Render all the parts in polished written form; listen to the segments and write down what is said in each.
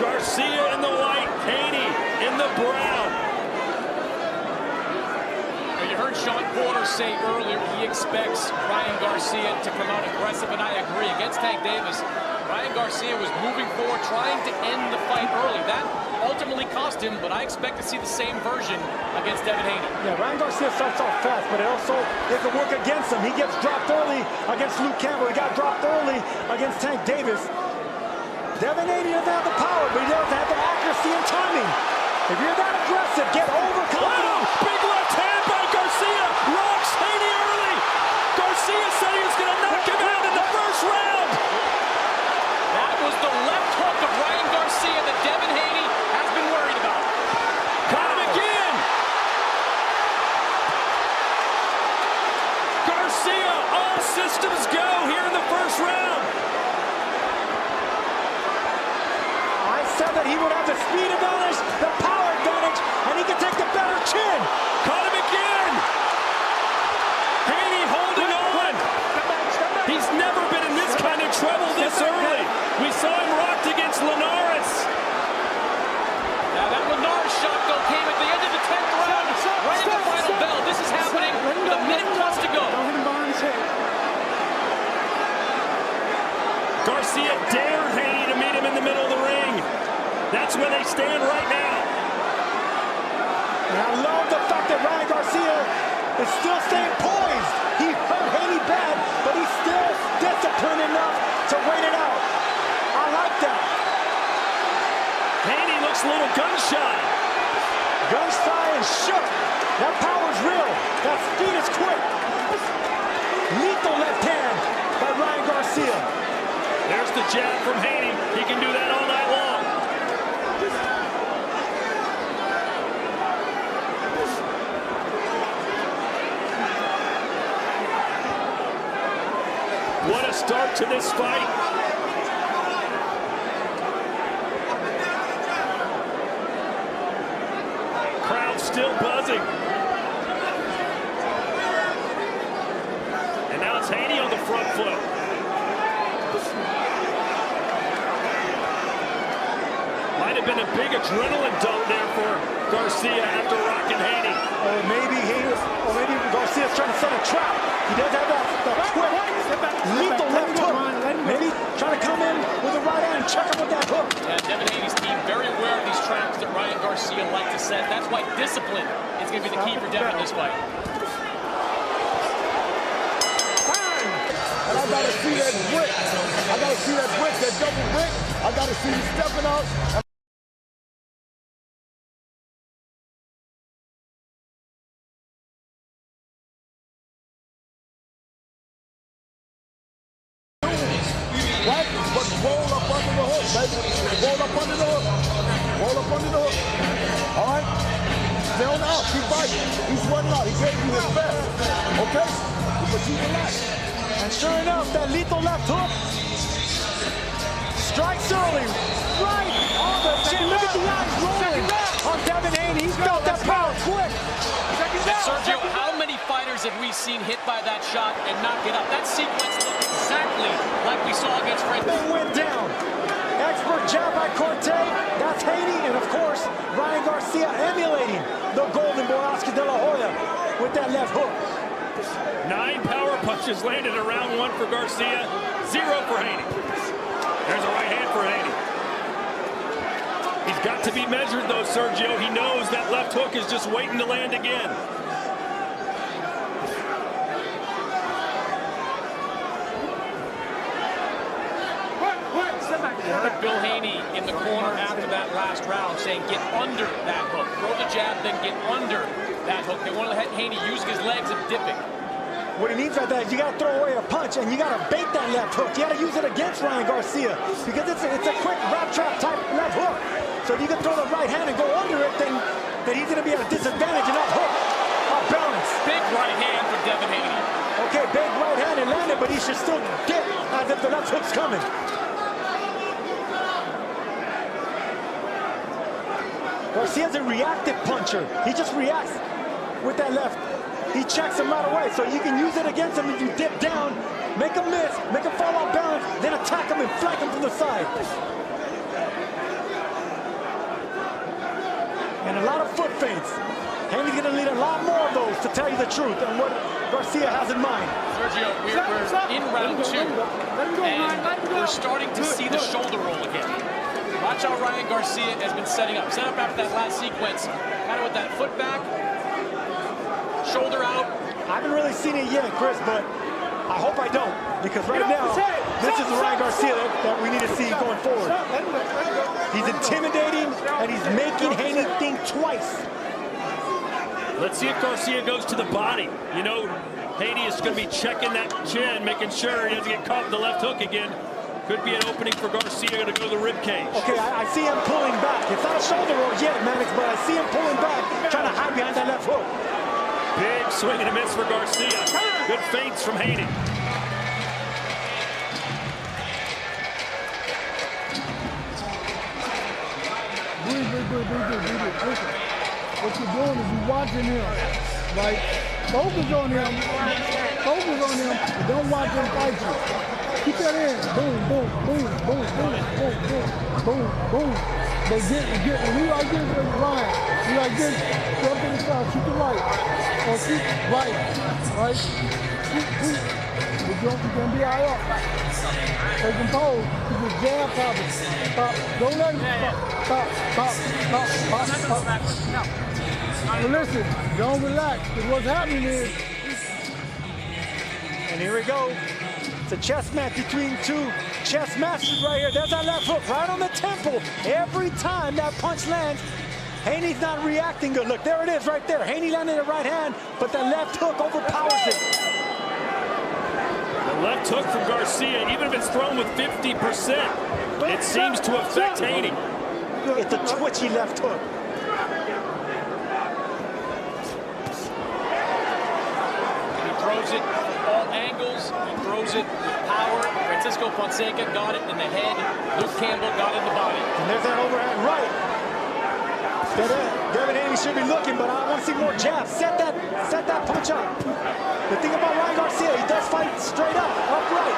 Garcia in the white, Haney in the brown. You heard Sean Porter say earlier he expects Ryan Garcia to come out aggressive, and I agree. Against Tank Davis, Ryan Garcia was moving forward, trying to end the fight early. That ultimately cost him, but I expect to see the same version against Devin Haney. Yeah, Ryan Garcia starts off fast, but it can work against him. He gets dropped early against Luke Campbell. He got dropped early against Tank Davis. Devin Haney doesn't have the power, but he does have the accuracy and timing. If you're that aggressive, get overconfident. Wow, big left hand by Garcia. Rocks Haney early. Garcia said he was going to knock him out in the first round. That was the left hook of Ryan Garcia that Devin Haney has been worried about. Got him again. Garcia, all systems go here in the first round. I said that he would have the speed advantage, the power advantage, and he can take the better chin. Caught him again. Haney holding on. He's never been in this kind of trouble this early. We saw him rocked against Linares. Now that Linares shot though came at the end of the 10th round. Right in the final bell. This is happening with a minute plus to go. Garcia dared Haney to meet him in the middle of the ring. That's where they stand right now. And I love the fact that Ryan Garcia is still staying poised. He hurt Haney bad, but he's still disciplined enough to wait it out. I like that. Haney looks a little gun-shy. Gun-shy and shook. That power's real. That speed is quick. Lethal left hand by Ryan Garcia. There's the jab from Haney. He can do that all night long. What a start to this fight. Crowd still buzzing. And now it's Haney on the front foot. Might have been a big adrenaline dump there for Garcia after rocking Haney. Or maybe Garcia's trying to set a trap. He does have that quick, lethal left hook. Maybe trying to come in with the right hand and check him with that hook. Yeah, Devin Haney's team very aware of these traps that Ryan Garcia like to set. That's why discipline is going to be the key for Devin in this fight. And I got to see that brick. I got to see that brick, that double brick. I got to see you stepping out. Right? But roll up under the hook, baby. Roll up under the hook. Roll up under the hook. All right? Stay on out. Keep fighting. He's running out. He gave you his best. Okay? But you relax. And sure enough, that lethal left hook strikes early, right on the chin. Look at the eyes rolling on Devin Haney. He's felt that power quick. Sergio, how many fighters have we seen hit by that shot and not get up? That sequence looked exactly like we saw against Fred. They went down. Expert jab by Corte. That's Haney, and of course, Ryan Garcia emulating the Golden Boy Oscar De La Hoya with that left hook. 9 power punches landed in round 1 for Garcia, 0 for Haney. There's a right hand for Haney. He's got to be measured though, Sergio. He knows that left hook is just waiting to land again. You heard Bill Haney in the corner after that last round saying get under that hook. Throw the jab, then get under that hook. They want to let Haney using his legs and dipping. What he needs right there is you got to throw away a punch and you got to bait that left hook. You got to use it against Ryan Garcia because it's a quick wrap trap type left hook. So if you can throw the right hand and go under it, then he's going to be at a disadvantage in that hook. Off balance. Big right hand for Devin Haney. Okay, big right hand and landed, but he should still dip as if the left hook's coming. Garcia's a reactive puncher. He just reacts with that left. He checks him right away, so you can use it against him if you dip down, make him miss, make him fall off balance, then attack him and flank him from the side. a lot of foot feints. Haney's going to need a lot more of those, to tell you the truth, and what Garcia has in mind. Sergio, we're in round 2, and we're starting to see the shoulder roll again. Watch how Ryan Garcia has been setting up. Set up after that last sequence, kind of with that foot back, shoulder out. I haven't really seen it yet, Chris, but I hope I don't, because right now, this is the Ryan Garcia that we need to see going forward. He's intimidating, and he's making Haney think twice. Let's see if Garcia goes to the body. You know, Haney is going to be checking that chin, making sure he doesn't get caught with the left hook again. Could be an opening for Garcia to go to the rib cage. Okay, I see him pulling back. It's not a shoulder roll yet, Mannix, but I see him pulling back, trying to hide behind that left hook. Big swing and a miss for Garcia. Good feints from Haney. Listen. What you're doing is you're watching him, right? Focus on him, and don't watch him fight you. Keep that in. Boom, boom, boom, boom, boom, boom, boom, boom, boom. But when you like this, Ryan, you like this, jump to the side, shoot the right, or shoot right, right? Shoot. You can be high up. They can pose, you just jab popping. Pop. Don't let him pop. But listen, don't relax, because what's happening is... And here we go. It's a chess match between two chess masters right here. There's that left hook right on the temple. Every time that punch lands, Haney's not reacting good. Look, there it is right there. Haney landed the right hand, but that left hook overpowers it. The left hook from Garcia, even if it's thrown with 50%, it seems to affect Haney. It's a twitchy left hook. Throws it from all angles. He throws it with power. Francisco Fonseca got it in the head. Luke Campbell got it in the body. And there's that overhand right. Devin Haney should be looking, but I want to see more jabs. Set that punch up. The thing about Ryan Garcia, he does fight straight up, upright.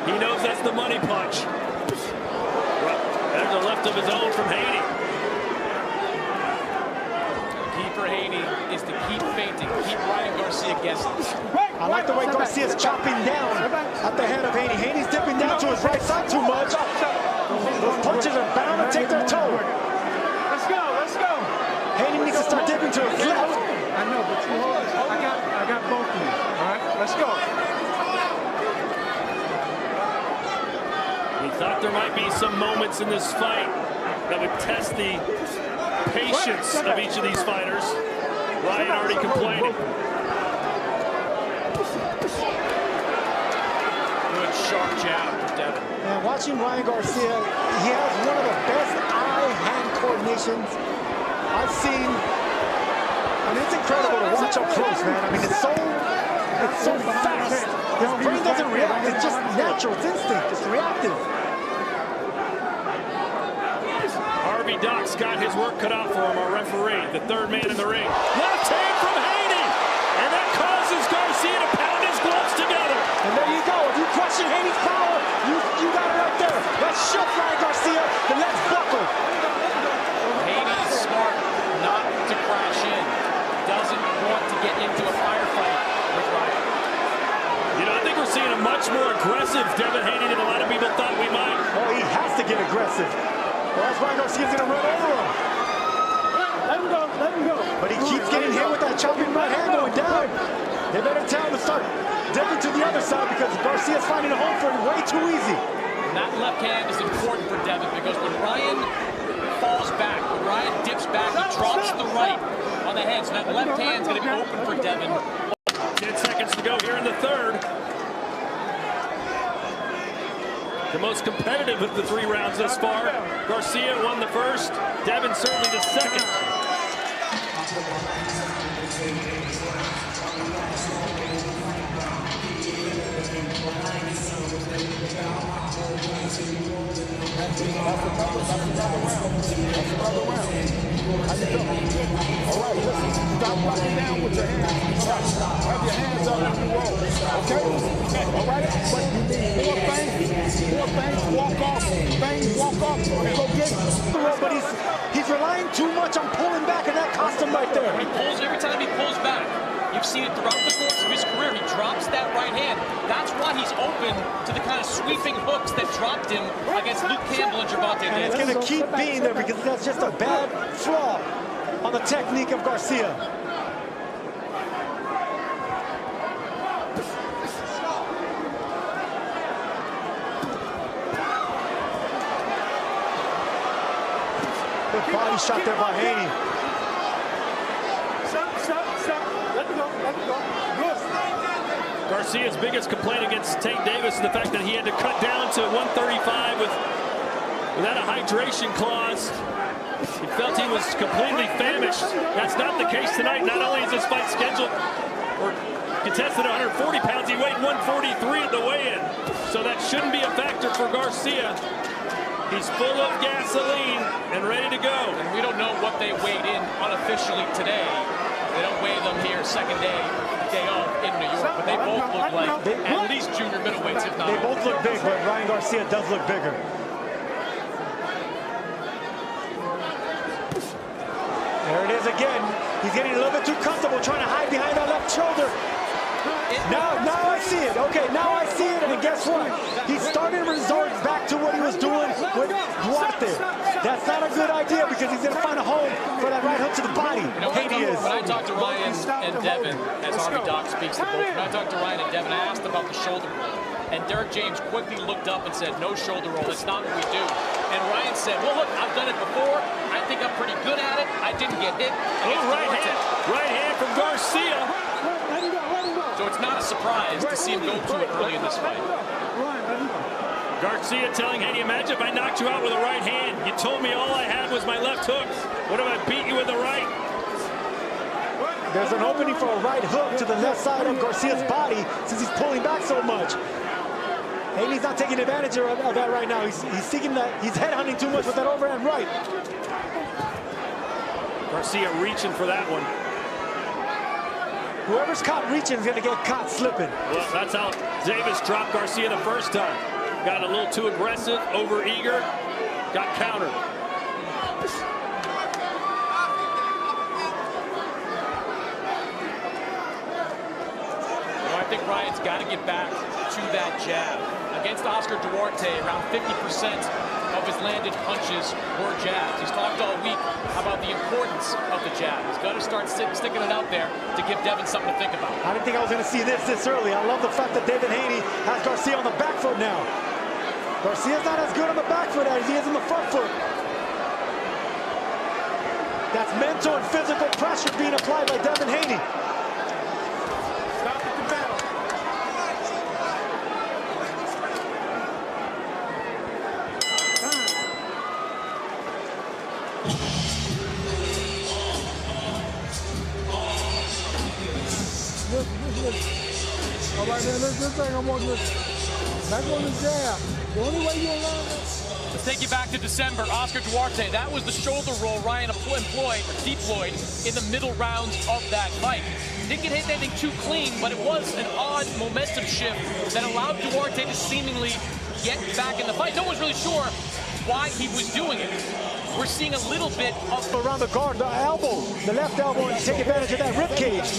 He knows that's the money punch. There's a left of his own from Haney. The key for Haney is to keep feinting, keep Ryan Garcia guessing. I like the way Garcia's chopping down at the head of Haney. Haney's dipping down to his right side too much. Those punches are bound to take their toll. Let's go. Haney needs to start dipping to his left. I know, but you hold it. I got both of you. All right, let's go. Thought there might be some moments in this fight that would test the patience of each of these fighters. Ryan already complaining. Good sharp jab from Devin. And watching Ryan Garcia, he has one of the best eye-hand coordinations I've seen. And it's incredible to watch up close, man. I mean, it's so fast. His brain doesn't react. It's just natural. It's instinct. It's reactive. Doc's got his work cut out for him, our referee, the third man in the ring. Left hand from Haney! And that causes Garcia to pound his gloves together. And there you go. If you question Haney's power, you got it right there. Let's shook Ryan Garcia, then let's buckle. Haney's smart not to crash in. Doesn't want to get into a firefight with Ryan. You know, I think we're seeing a much more aggressive Devin Haney than a lot of people thought we might. Oh, he has to get aggressive. Well, that's why Garcia's going to run over him. Let him go. But he keeps getting hit with that chopping right hand going down. They better tell him to start dipping to the other side because Garcia's finding a home for it way too easy. And that left hand is important for Devin because when Ryan falls back, when Ryan dips back, he drops the right on the head. So that left hand's going to be open for Devin. 10 seconds to go here in the third. The most competitive of the 3 rounds thus far. Garcia won the first. Devin certainly the second. How you feel? All right, listen. Stop locking down with your hands. Have your hands up when you roll. Okay? All right? But you need more bangs. More bangs. Walk off. Bangs, walk off. And go get it. But he's relying too much on pulling back, and that cost him right there. He pulls every time he pulls back. You've seen it throughout the course of his career. He drops that right hand. That's why he's open to the kind of sweeping hooks that dropped him against Luke Campbell and Gervonta Davis. And it's going to keep being there because that's just a bad flaw on the technique of Garcia. Good body shot there by Haney. Garcia's biggest complaint against Tank Davis is the fact that he had to cut down to 135 without a hydration clause. He felt he was completely famished. That's not the case tonight. Not only is this fight scheduled or contested at 140 pounds, he weighed 143 at the weigh-in. So that shouldn't be a factor for Garcia. He's full of gasoline and ready to go. And we don't know what they weighed in unofficially today. They don't weigh them here second day off in New York, but they both look like at least junior middleweights, if not. They both look big, but Ryan Garcia does look bigger. There it is again. He's getting a little bit too comfortable trying to hide behind that left shoulder. Now I see it. Okay, now I see it, and guess what? He's starting to resort back to what he was doing with Duarte. That's not a good idea because he's going to find a home for that right hook to the body. You know, when I talked to Ryan and Devin, as Army Doc speaks to both, when I talked to Ryan and Devin, I asked about the shoulder roll. And Derek James quickly looked up and said, no shoulder roll, that's not what we do. And Ryan said, well, look, I've done it before. I think I'm pretty good at it. I didn't get hit. Right hand from Garcia. So it's not a surprise to see him go to it early in this fight. Garcia telling Haney, imagine if I knocked you out with a right hand. You told me all I had was my left hook. What if I beat you with the right? There's an opening for a right hook to the left side of Garcia's body since he's pulling back so much. Haney's not taking advantage of that right now. He's seeking that. He's headhunting too much with that overhand right. Garcia reaching for that one. Whoever's caught reaching is going to get caught slipping. Well, that's how Davis dropped Garcia the first time. Got a little too aggressive, over-eager, got countered. I think Ryan's got to get back to that jab. Against Oscar Duarte, around 50% of his landed punches were jabs. He's talked all week about the importance of the jab. He's got to start sticking it out there to give Devin something to think about. I didn't think I was going to see this early. I love the fact that Devin Haney has Garcia on the back foot now. Garcia's not as good on the back foot as he is on the front foot. That's mental and physical pressure being applied by Devin Haney. All right, man, this thing I'm on this. Back on the jab. The only way you allow this. Let's take you back to December. Oscar Duarte, that was the shoulder roll Ryan deployed in the middle rounds of that fight. Didn't get hit anything too clean, but it was an odd momentum shift that allowed Duarte to seemingly get back in the fight. No one's really sure why he was doing it. We're seeing a little bit of around the guard, the elbow, the left elbow, and take advantage of that rib cage.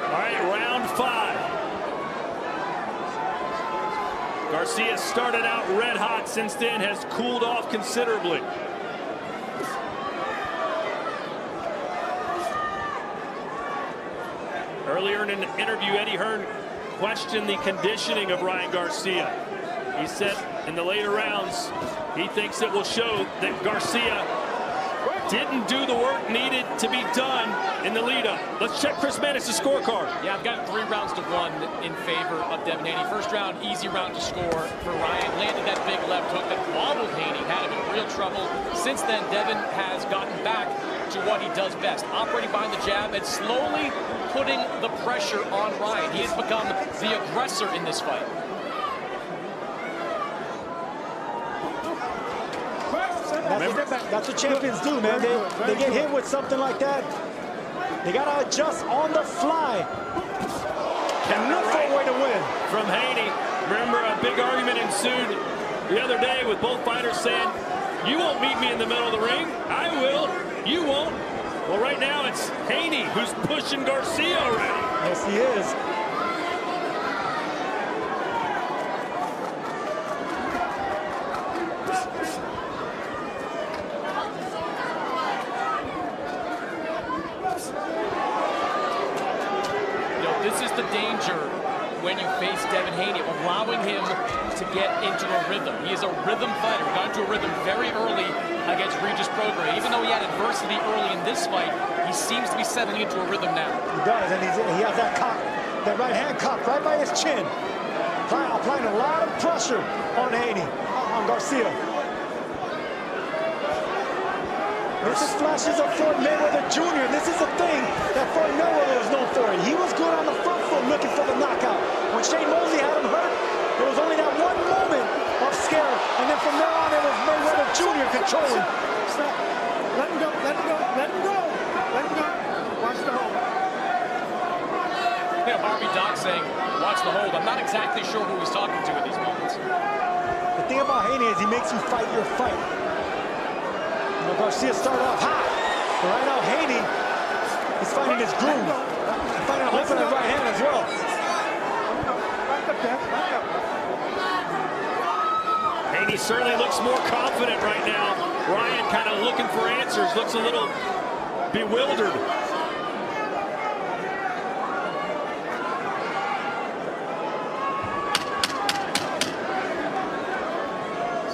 All right, round 5. Garcia started out red hot, since then has cooled off considerably. Earlier in an interview, Eddie Hearn questioned the conditioning of Ryan Garcia. He said in the later rounds, he thinks it will show that Garcia didn't do the work needed to be done in the lead-up. Let's check Chris Mannis' scorecard. Yeah, I've got 3 rounds to 1 in favor of Devin Haney. First round, easy round to score for Ryan. Landed that big left hook that wobbled Haney, had him in real trouble. Since then, Devin has gotten back to what he does best, operating behind the jab and slowly putting the pressure on Ryan. He has become the aggressor in this fight. That's what champions do, man. They get hit with something like that. They got to adjust on the fly and look for a way to win. From Haney. Remember, a big argument ensued the other day with both fighters saying, you won't meet me in the middle of the ring. I will. You won't. Well, right now it's Haney who's pushing Garcia already. Yes, he is. When you face Devin Haney, allowing him to get into a rhythm. He is a rhythm fighter. He got into a rhythm very early against Regis Prograis. Even though he had adversity early in this fight, he seems to be settling into a rhythm now. He does, and he has that cock, that right hand cocked right by his chin. Applying a lot of pressure on Haney, on Garcia. This is flashes of Floyd Mayweather Jr. This is the thing that Floyd Mayweather was known for. He was good on the front foot looking for the knockout. When Shane Mosley had him hurt, there was only that one moment of scare. And then from there on, it was Mayweather Jr. controlling. Stop. Let him go. Let him go. Let him go. Let him go. Watch the hold. Yeah, Harvey Doc saying, watch the hold. I'm not exactly sure who he's talking to at these moments. The thing about Haney is he makes you fight your fight. Garcia started off hot, but right now Haney is finding his groove. He's finding a hook in his right hand as well. Haney certainly looks more confident right now. Ryan kind of looking for answers, looks a little bewildered.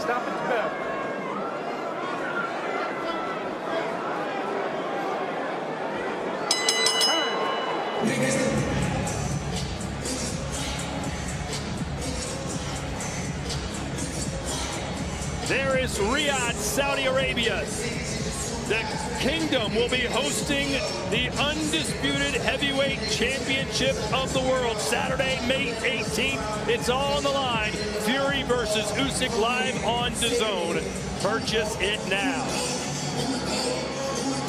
Stop it, Bev. There is Riyadh, Saudi Arabia. The Kingdom will be hosting the undisputed heavyweight championship of the world Saturday, May 18th. It's all on the line. Fury versus Usyk live on DAZN. Purchase it now.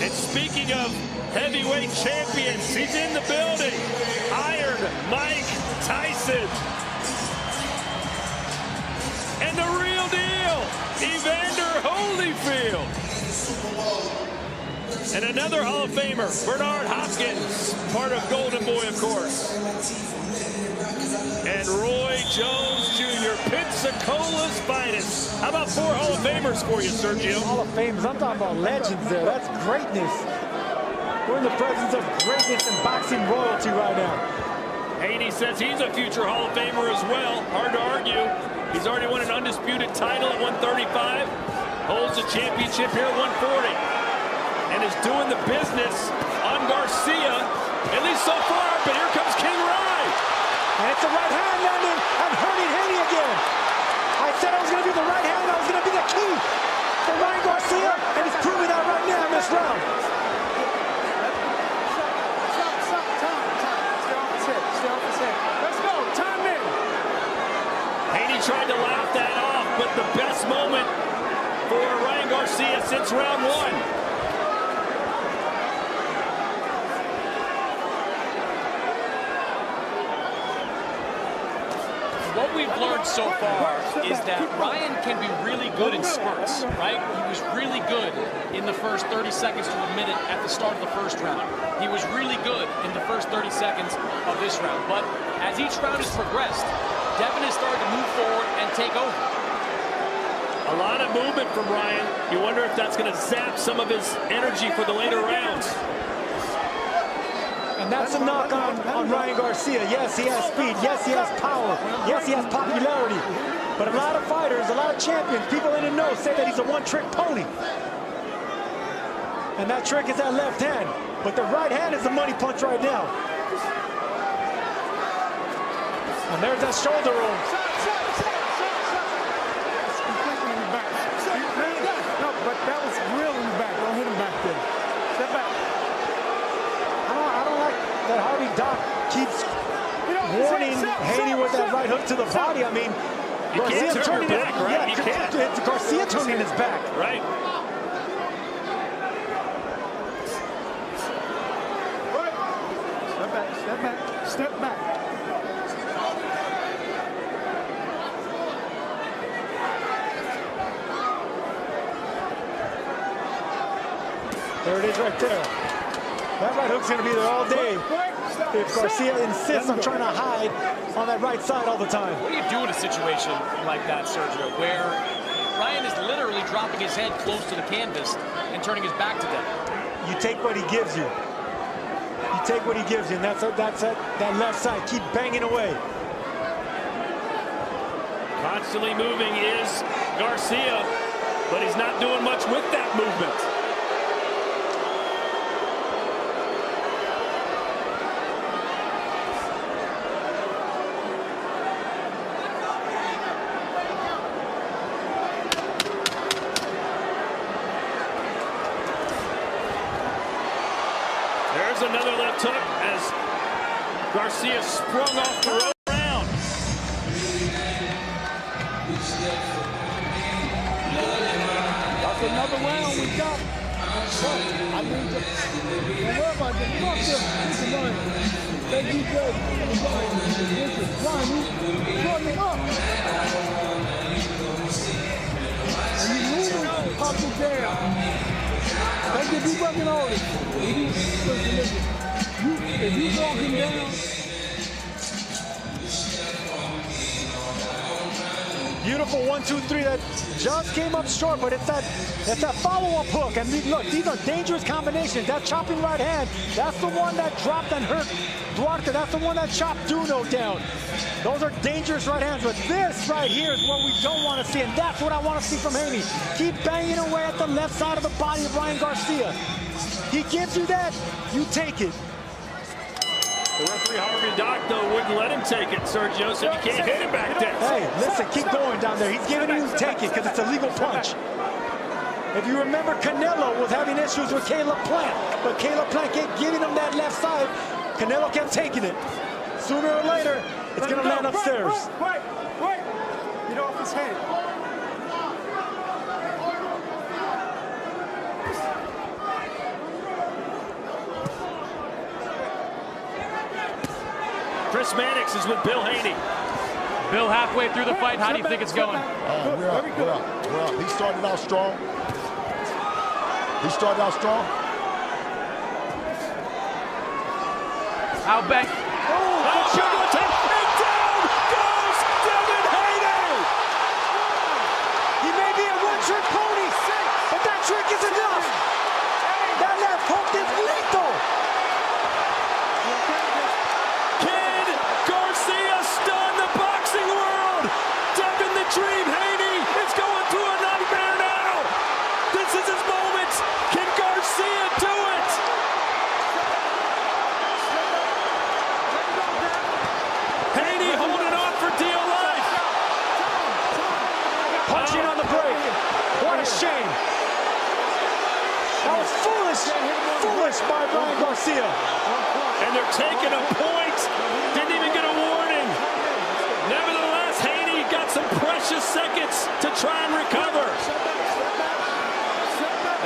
And speaking of heavyweight champions, he's in the building. Iron Mike Tyson. And the real deal, Evander Holyfield. And another Hall of Famer, Bernard Hopkins, part of Golden Boy, of course. And Roy Jones Jr., Pensacola's finest. How about 4 Hall of Famers for you, Sergio? Hall of Famers, I'm talking about legends there. That's greatness. We're in the presence of greatness and boxing royalty right now. Haney says he's a future Hall of Famer as well. Hard to argue. He's already won an undisputed title at 135. Holds the championship here at 140. And is doing the business on Garcia, at least so far. But here comes King Rye. And it's the right hand landing and hurting Haney again. I said it was going to be the right hand. That was going to be the key for Ryan Garcia. And he's proving that right now in this round. Tried to laugh that off, but the best moment for Ryan Garcia since round 1. What we've learned so far is that Ryan can be really good in spurts, right? He was really good in the first 30 seconds to a minute at the start of the first round. He was really good in the first 30 seconds of this round. But as each round has progressed, Devin is starting to move forward and take over. A lot of movement from Ryan. You wonder if that's going to zap some of his energy for the later rounds. And that's a knock on Ryan Garcia. Yes, he has speed. Yes, he has power. Yes, he has popularity. But a lot of fighters, a lot of champions, people in the know say that he's a one-trick pony. And that trick is that left hand. But the right hand is the money punch right now. And there's that shoulder roll. Completely in the back. No, but that was real in the back. Don't hit him back there. Step back. I don't like that Harvey Doc keeps warning Haney with that right hook to the body. I mean, Garcia turning his back, right? It's Garcia turning his back. Right. Step back, step back, step back. There it is right there. That right hook's going to be there all day if Garcia insists on trying to hide on that right side all the time. What do you do in a situation like that, Sergio, where Ryan is literally dropping his head close to the canvas and turning his back to them? You take what he gives you. You take what he gives you, and that's that left side. Keep banging away. Constantly moving is Garcia, but he's not doing much with that movement. There's another left hook as Garcia sprung off the rope round. That's another round we got. I mean, don't worry about this. Fuck this. They do good. Ryan, you shorten it up. And you move up and down. They can be working on it. If you walk him down. Beautiful 1, 2, 3 that just came up short, but it's that follow-up hook. And look, these are dangerous combinations. That chopping right hand, that's the one that dropped and hurt Duarte. That's the one that chopped Duno down. Those are dangerous right hands, but this right here is what we don't want to see, and that's what I want to see from Haney. Keep banging away at the left side of the body of Ryan Garcia. He gives you that, you take it. The referee Harvey Doc, though, wouldn't let him take it, Sergio, so you can't hit him back there. Hey, listen, keep going down there. He's giving you take it because it's a legal punch. If you remember, Canelo was having issues with Caleb Plant, but Caleb Plant kept giving him that left side. Canelo kept taking it. Sooner or later, it's going to land upstairs. Wait. Get off his head. Chris Mannix is with Bill Haney. Bill, halfway through the fight, how do you think it's going? We're up. He started out strong. How back? And down goes Devin Haney! He may be a one-trick pony, but that trick is enough. That left hook is lethal. Can Garcia stun the boxing world? Devin the Dream Haney is going through a nightmare now. This is his moment. Can Garcia do it? Haney holding on for dear life. Punching on the break. What a shame. That was foolish by Ryan Garcia. And they're taking a point. Didn't even get a warning. Nevertheless, Haney got some precious seconds to try and recover.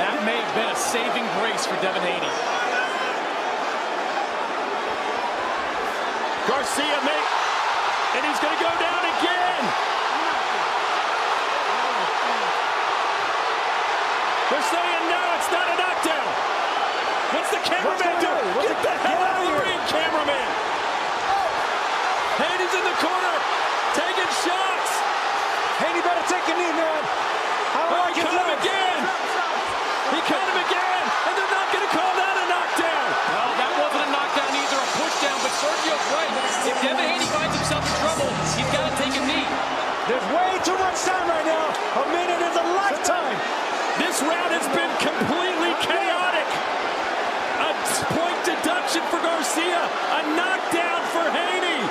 That may have been a saving grace for Devin Haney. Garcia and he's going to go down again. They're saying no, it's not a knockdown. What's the cameraman doing? Get the hell out of the ring, cameraman. Haney's in the corner, taking shots. Haney better take a knee, man. I don't like his legs. Again. He caught him again, and they're not going to call that a knockdown. Well, that wasn't a knockdown either, a pushdown, but Sergio's right. If Devin Haney finds himself in trouble, he's got to take a knee. There's way too much time right now. A minute is a lifetime. This round has been completely chaotic. Point deduction for Garcia. A knockdown for Haney.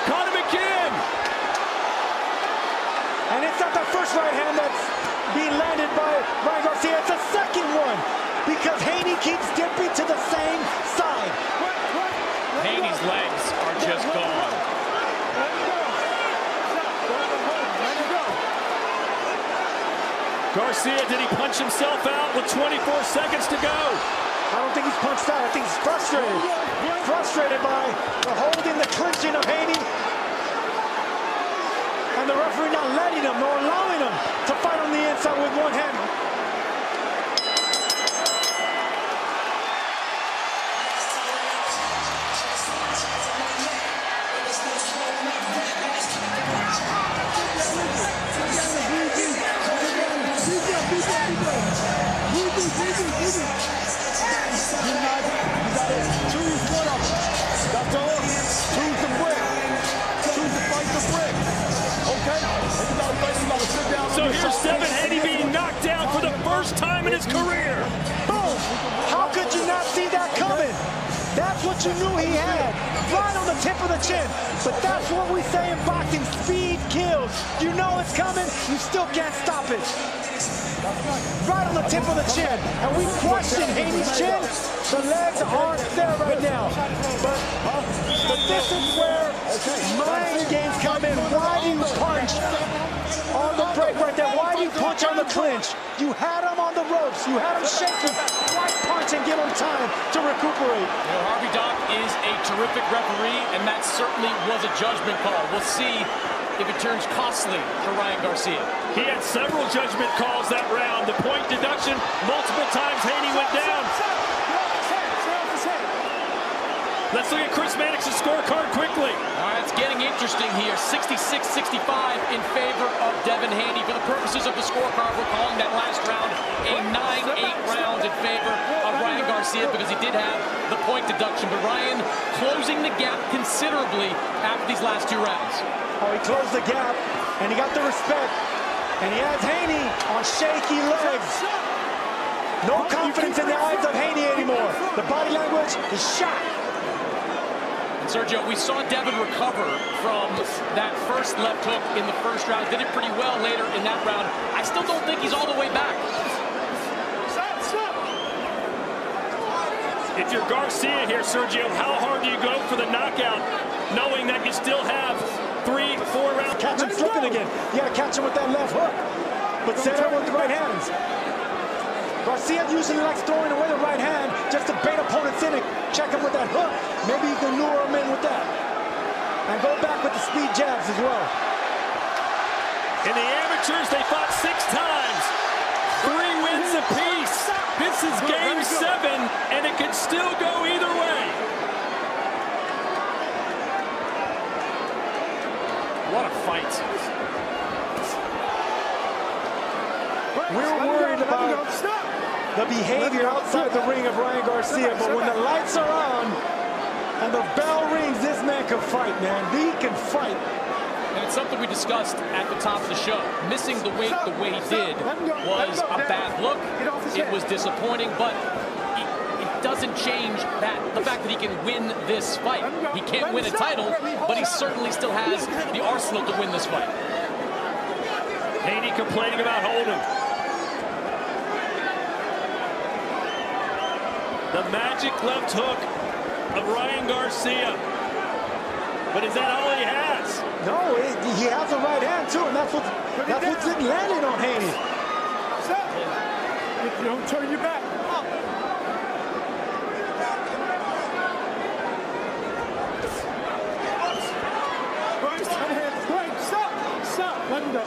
Caught him again. And it's not the first right hand that's being landed by Ryan Garcia. It's the second one because Haney keeps dipping to the same side. Haney's legs are just gone. Garcia, did he punch himself out with 24 seconds to go? I don't think he's punched out. I think he's frustrated. Frustrated by the holding, the clinching of Haney. And the referee not letting him nor allowing him to fight on the inside with one hand. So here's Devin Haney being knocked down for the first time in his career. Boom! How could you not see that coming? That's what you knew he had. Right on the tip of the chin. But that's what we say in boxing. Speed kills. You know it's coming. You still can't stop it. Right on the tip of the chin. And we question Haney's chin. The legs aren't there right now. But this is where mind games come in. Why do you punch on the break right there? Why do you punch on the clinch? You had him on the ropes. You had him shaking. Why punch and give him time to recuperate? You know, Harvey Dock is a terrific referee, and that certainly was a judgment call. We'll see if it turns costly for Ryan Garcia. He had several judgment calls that round. The point deduction, multiple times Haney went down. Let's look at Chris Mannix's scorecard quickly. All right, it's getting interesting here. 66-65 in favor of Devin Haney. For the purposes of the scorecard, we're calling that last round a 9-8 round in favor of Ryan Garcia because he did have the point deduction. But Ryan closing the gap considerably after these last two rounds. Oh, he closed the gap, and he got the respect. And he has Haney on shaky legs. No confidence in the eyes of Haney anymore. The body language is shot. Sergio, we saw Devin recover from that first left hook in the first round. Did it pretty well later in that round. I still don't think he's all the way back. If you're Garcia here, Sergio, how hard do you go for the knockout, knowing that you still have 3-4 rounds? Catch him slipping again. You gotta catch him with that left hook. But set him with the right hands. Garcia usually likes throwing away the right hand just to bait opponents in and check him with that hook. Maybe you can lure him in with that. And go back with the speed jabs as well. In the amateurs, they fought 6 times. 3 wins apiece. This is game 7, and it could still go either way. What a fight. We're worried about the behavior outside the ring of Ryan Garcia, but when the lights are on and the bell rings, this man can fight, man. He can fight. And it's something we discussed at the top of the show. Missing the weight the way he did was a bad look. It was disappointing, but it doesn't change the fact that he can win this fight. He can't win a title, but he certainly still has the arsenal to win this fight. Haney complaining about holding. The magic left hook of Ryan Garcia. But is that all he has? No, he has a right hand too, and that's what's landing on Haney. If you don't turn your back.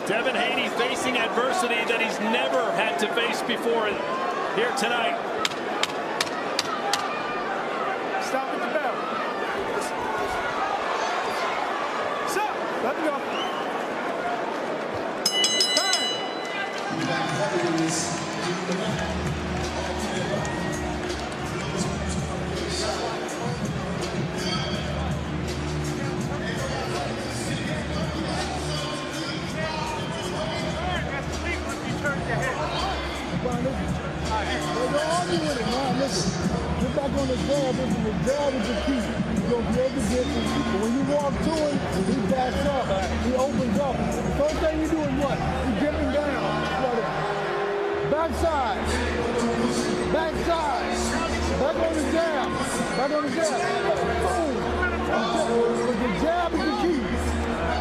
Devin Haney facing adversity that he's never had to face before here tonight. Stop at the bell. Stop. Let him go. They're arguing with it. on the jab. The jab is the key. You're going to be able to get him. But when you walk to him, he backs up. He opens up. The first thing you do is what? You get him down. Backside. Backside. Back on the jab. Back on the jab. Boom. The jab is the key.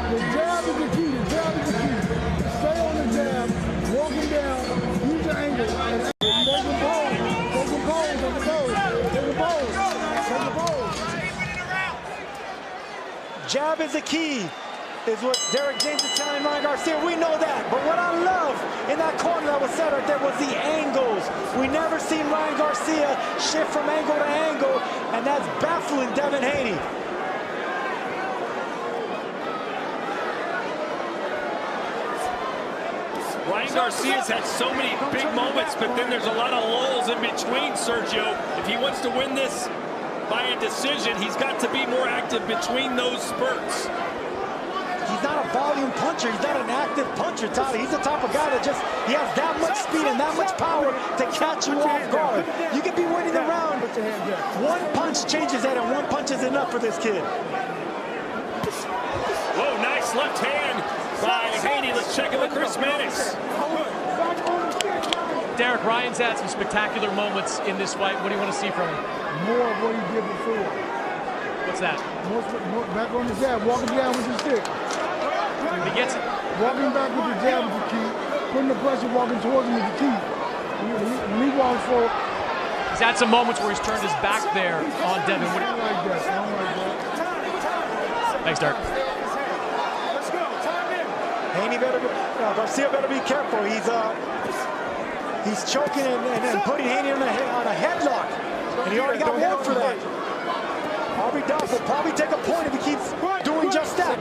The jab is the key. The jab is the key. Stay on the jab. Walk him down. Use your angle. Take the pose. Take the pose. Take the pose. Take the pose. Take the pose. Jab is the key, is what Derek James is telling Ryan Garcia. We know that. But what I love in that corner that was set right there was the angles. We never seen Ryan Garcia shift from angle to angle, and that's baffling Devin Haney. Ryan Garcia's had so many big moments, but then there's a lot of lulls in between, Sergio. If he wants to win this by a decision, he's got to be more active between those spurts. He's not a volume puncher. He's not an active puncher, Todd. He's the type of guy that just, he has that much speed and that much power to catch you off guard. You can be winning the round. One punch changes that, and one punch is enough for this kid. Whoa, nice left hand by Haney. Let's check it with Chris Menes. Derek, Ryan's had some spectacular moments in this fight. What do you want to see from him? More of what he did before. What's that? More back on the jab. Walking down with the stick. He gets it. Walking back with the jab is the key. Putting the pressure, walking towards him is the key. When he walks forward. He's had some moments where he's turned his back there on Devin. I don't like that. I don't like that. Thanks, Derek. Haney better, Garcia better be careful. He's choking and putting Haney on a headlock, and he already got one for that. Harvey Duff will probably take a point if he keeps doing just that.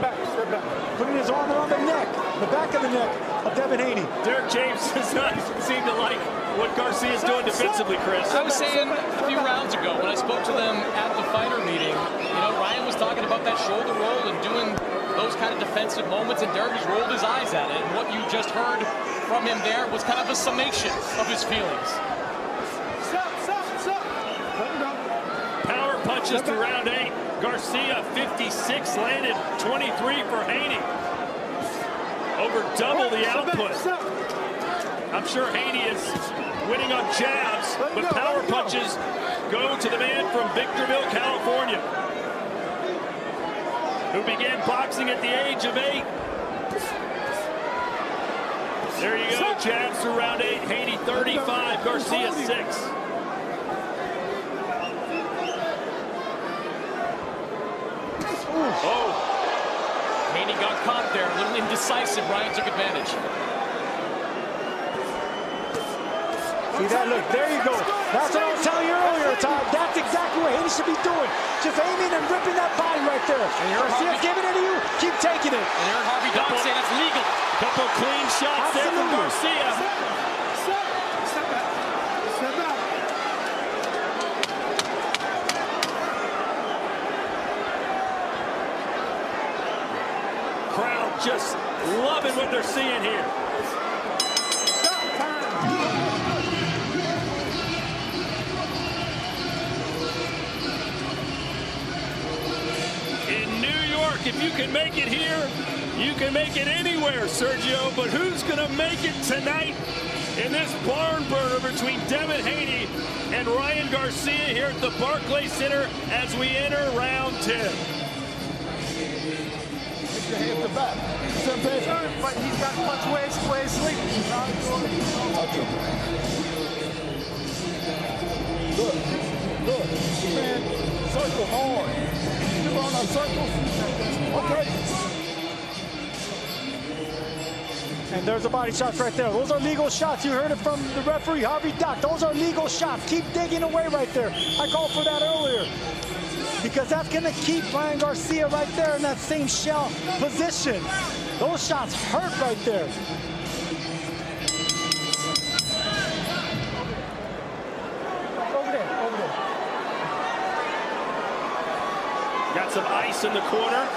Putting his arm around the neck, the back of the neck of Devin Haney. Derek James does not seem to like what Garcia's doing defensively, Chris. I was saying a few rounds ago when I spoke to them at the fighter meeting, you know, Ryan was talking about that shoulder roll and doing those kind of defensive moments, and Derek rolled his eyes at it. And what you just heard from him there was kind of a summation of his feelings. Power punches through round 8. Garcia 56 landed, 23 for Haney. Over double the output. I'm sure Haney is winning on jabs, but power punches go to the man from Victorville, California, who began boxing at the age of 8. There you go, jabs through round 8. Haney 35, Garcia 6. Oh, Haney got caught there, a little indecisive. Ryan took advantage. See that? Look, there you go. That's what I was telling you earlier, Todd. That's exactly what Haney should be doing. Just aiming and ripping that body right there. Garcia's giving it to you. Keep taking it. And you heard Harvey Dodd say that's legal. Couple clean shots there from Garcia. Step back. Crowd just loving what they're seeing here. In New York, if you can make it here, you can make it anywhere, Sergio. But who's going to make it tonight in this barn burner between Devin Haney and Ryan Garcia here at the Barclays Center as we enter round 10? Your hands to back. But he's got much way sleep. Good. Man, circle hard. You run a circle. Okay. And there's the body shots right there. Those are legal shots. You heard it from the referee, Harvey Dock. Those are legal shots. Keep digging away right there. I called for that earlier, because that's going to keep Ryan Garcia right there in that same shell position. Those shots hurt right there. Over there. Got some ice in the corner,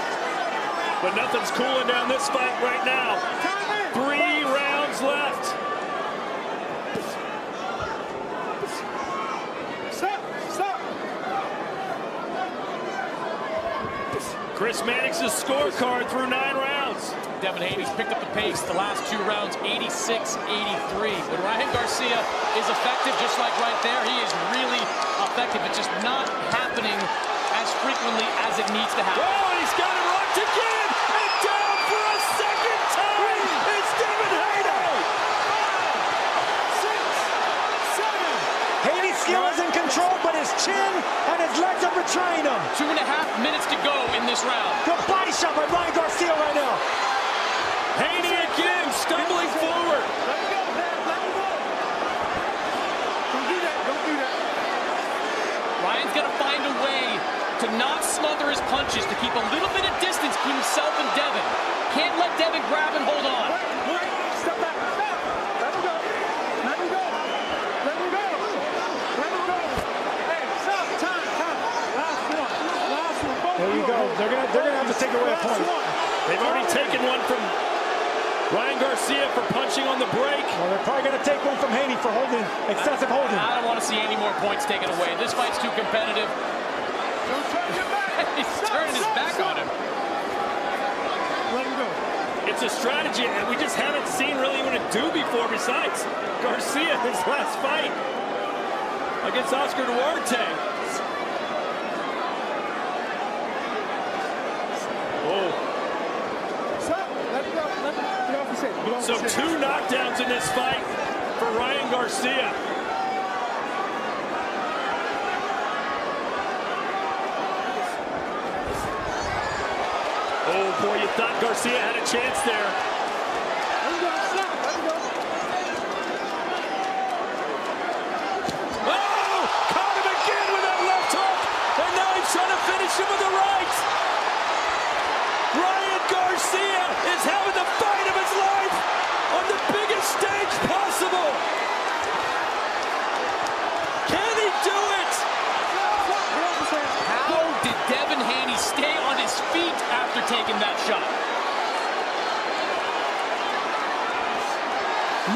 but nothing's cooling down this fight right now. 3 rounds left. Stop. Chris Mannix's scorecard through 9 rounds. Devin Haney's picked up the pace the last 2 rounds, 86-83. When Ryan Garcia is effective, just like right there, he is really effective. It's just not happening as frequently as it needs to happen. Oh, and he's got it locked again, and down for a second time. It's Devin Haney. 6, 7. Haney's skill is in control, but his chin and his legs are betraying him. 2.5 minutes to go in this round. Good body shot by Ryan Garcia right now. Haney again, stumbling forward. Let him go, man. Let him go. Don't do that. Don't do that. Ryan's got to find a way to not smother his punches, to keep a little bit of distance between himself and Devin. Can't let Devin grab and hold on. Wait. Step back. Stop. Let him go. Let him go. Let him go. Let him go. Hey, stop. Time. Last one. Last one. Both There you go. They're gonna have to take away a point. They've already taken one from Ryan Garcia for punching on the break. Well, they're probably going to take one from Haney for holding, excessive holding. I don't want to see any more points taken away. This fight's too competitive. Don't turn your back. He's turning his back on him. Let him go. It's a strategy that we just haven't seen really anyone do before besides Garcia his last fight against Oscar Duarte. Oh. So 2 knockdowns in this fight for Ryan Garcia. Oh boy, you thought Garcia had a chance there. Let him go. Stop. Let him go. Oh! Caught him again with that left hook. And now he's trying to finish him with the right. Ryan Garcia is having the fight of his life on the biggest stage possible. Can he do it? How did Devin Haney stay on his feet after taking that shot?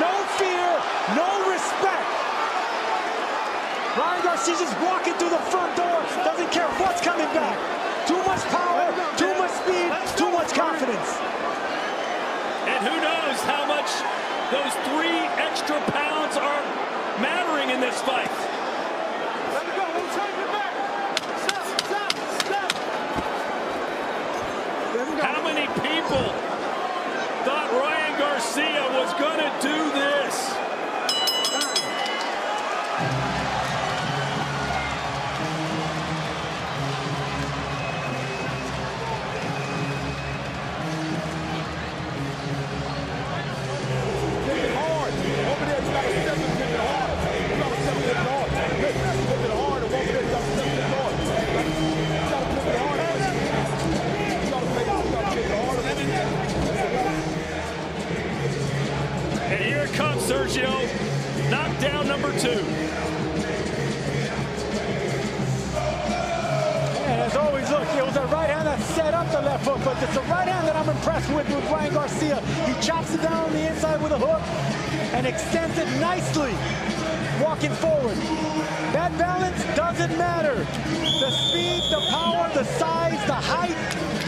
No fear, no respect. Ryan Garcia just walking through the front door. Doesn't care what's coming back. Too much power, too much speed, too much confidence. And who knows how much those 3 extra pounds are mattering in this fight. Let him go. Don't turn your back. Stop. Let him go. How many people thought Ryan Garcia was going to do this? And here it comes, Sergio. Knockdown number 2. And as always, look, it was a right hand that set up the left hook, but it's a right hand that I'm impressed with Ryan Garcia. He chops it down on the inside with a hook and extends it nicely, walking forward. That balance doesn't matter. The speed, the power, the size, the height,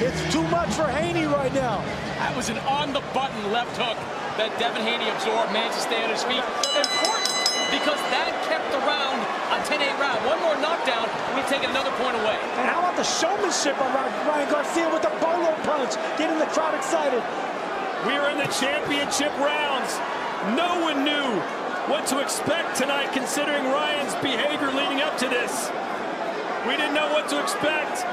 it's too much for Haney right now. That was an on-the-button left hook that Devin Haney absorbed, managed to stay on his feet. Important, because that kept the round a 10-8 round. One more knockdown would have taken another point away. And how about the showmanship of Ryan Garcia with the bolo punch, getting the crowd excited. We are in the championship rounds. No one knew what to expect tonight, considering Ryan's behavior leading up to this. We didn't know what to expect.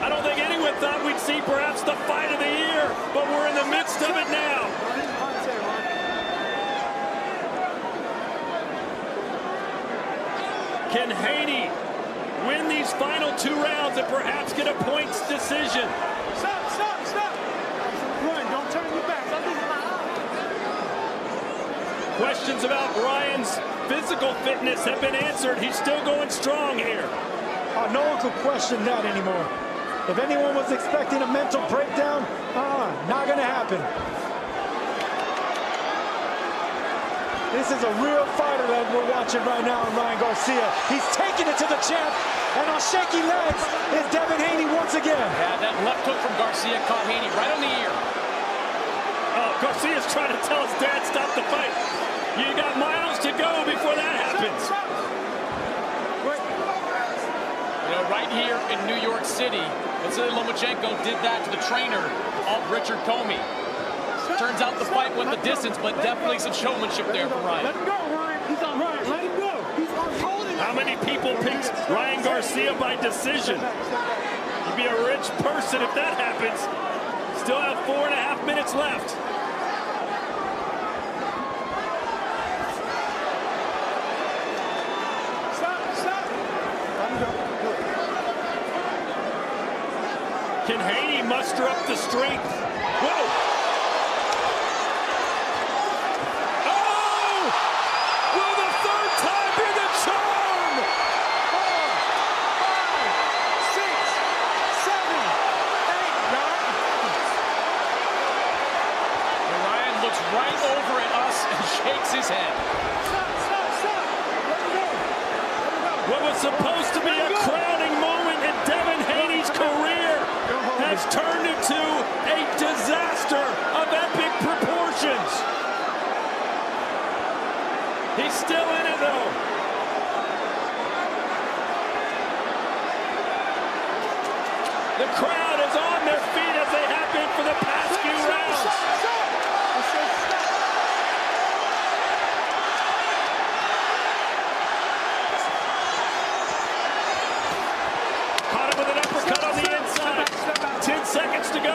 I don't think anyone thought we'd see perhaps the fight of the year, but we're in the midst of it now. Can Haney win these final 2 rounds and perhaps get a points decision? Stop. Run. Don't turn your back. Questions about Ryan's physical fitness have been answered. He's still going strong here. No one could question that anymore. If anyone was expecting a mental breakdown, not going to happen. This is a real fighter that we're watching right now in Ryan Garcia. He's taking it to the champ, And on shaky legs is Devin Haney once again. Yeah, that left hook from Garcia caught Haney right on the ear. Oh, Garcia's trying to tell his dad, stop the fight. You got miles to go before that happens. You know, right here in New York City, Vasily Lomachenko did that to the trainer of Richard Comey. Turns out the fight went the distance, but definitely some showmanship there for Ryan. Let him go, Ryan. He's all right. Let him go. He's holding. How many people picked Ryan Garcia by decision? You'd be a rich person if that happens. Still have 4.5 minutes left. Can Haney muster up the strength? Whoa! Oh! Will the third time be the charm? 4, 5, 6, 7, 8, 9. And Ryan looks right over at us and shakes his head. Stop. Let him go. What was supposed to be a crowning moment in Devin Haney's career has turned into a disaster of epic proportions. He's still in it, though. The crowd is on their feet as they have been for the past few rounds. I said stop. Caught him with an uppercut on the inside. 10 seconds to go.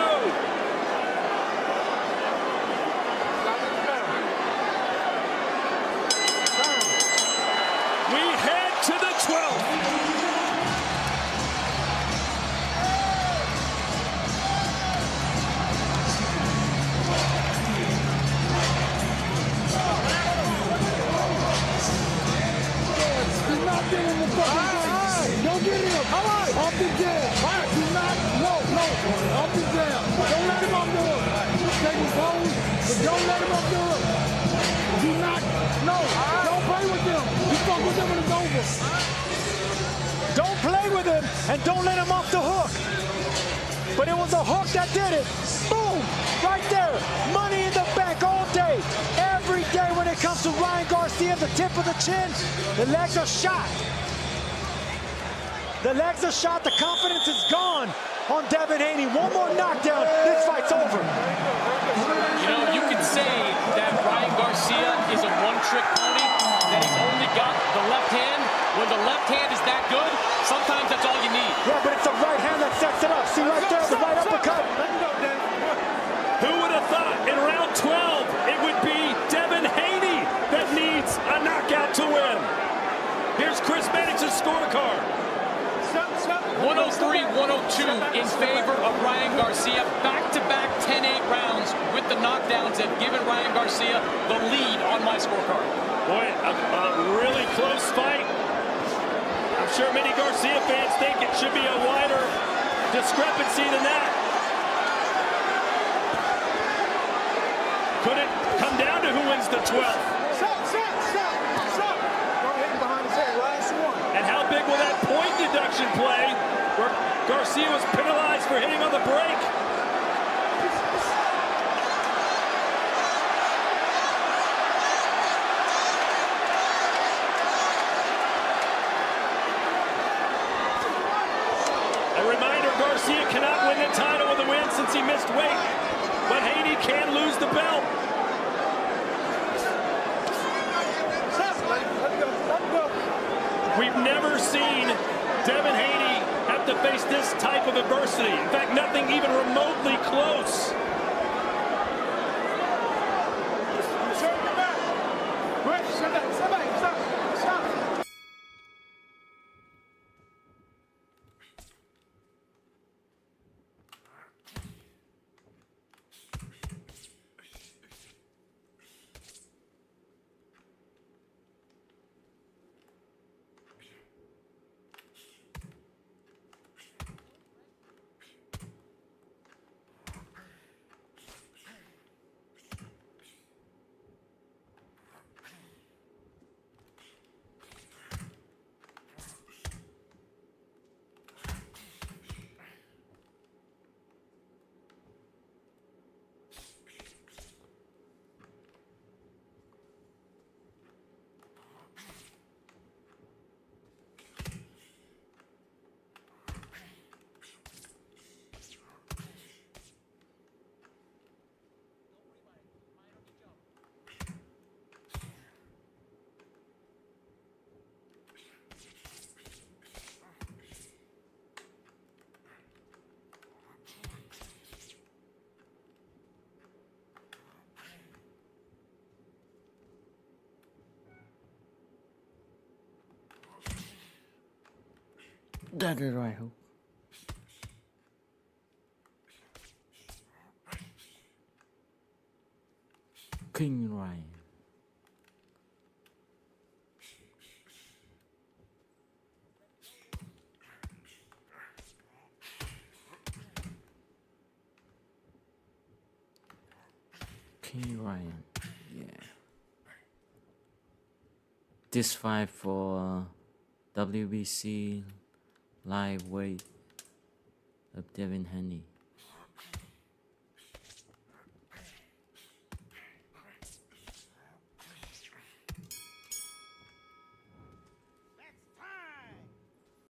We head to the 12th. He's not getting the fucking Don't get him. Off the jab. He's not. No. Off the jab. Don't let him off the hook. Take his pose, but don't let him off the hook. Do not. No. Don't play with him. You fuck with him and it's over. Don't play with him and don't let him off the hook. But it was a hook that did it. Boom! Right there. Money in the bank all day. Every day when it comes to Ryan Garcia, the tip of the chin, the legs are shot. The legs are shot. The confidence is gone on Devin Haney. One more knockdown. This fight's over. You know, you can say that Ryan Garcia is a one-trick pony, that he's only got the left hand. When the left hand is that good, sometimes that's all you need. Yeah, but it's the right hand that sets it up. See right there, the right uppercut. Let him go, Dan. Who would have thought in round 12 it would be Devin Haney that needs a knockout to win? Here's Chris Mannix's scorecard. 103-102 in favor of Ryan Garcia. Back-to-back 10-8 rounds with the knockdowns have given Ryan Garcia the lead on my scorecard. Boy, a really close fight. I'm sure many Garcia fans think it should be a wider discrepancy than that. Could it come down to who wins the 12th? Stop. Go ahead behind his head. Last one. And how big will that point deduction play where Garcia was penalized for hitting on the break? A reminder, Garcia cannot win the title with a win since he missed weight, but Haney can lose the belt. We've never seen Devin Haney have to face this type of adversity. In fact, nothing even remotely close. Stop. Dagger right hook. King Ryan. King Ryan. Yeah. This fight for WBC live weight of Devin Haney.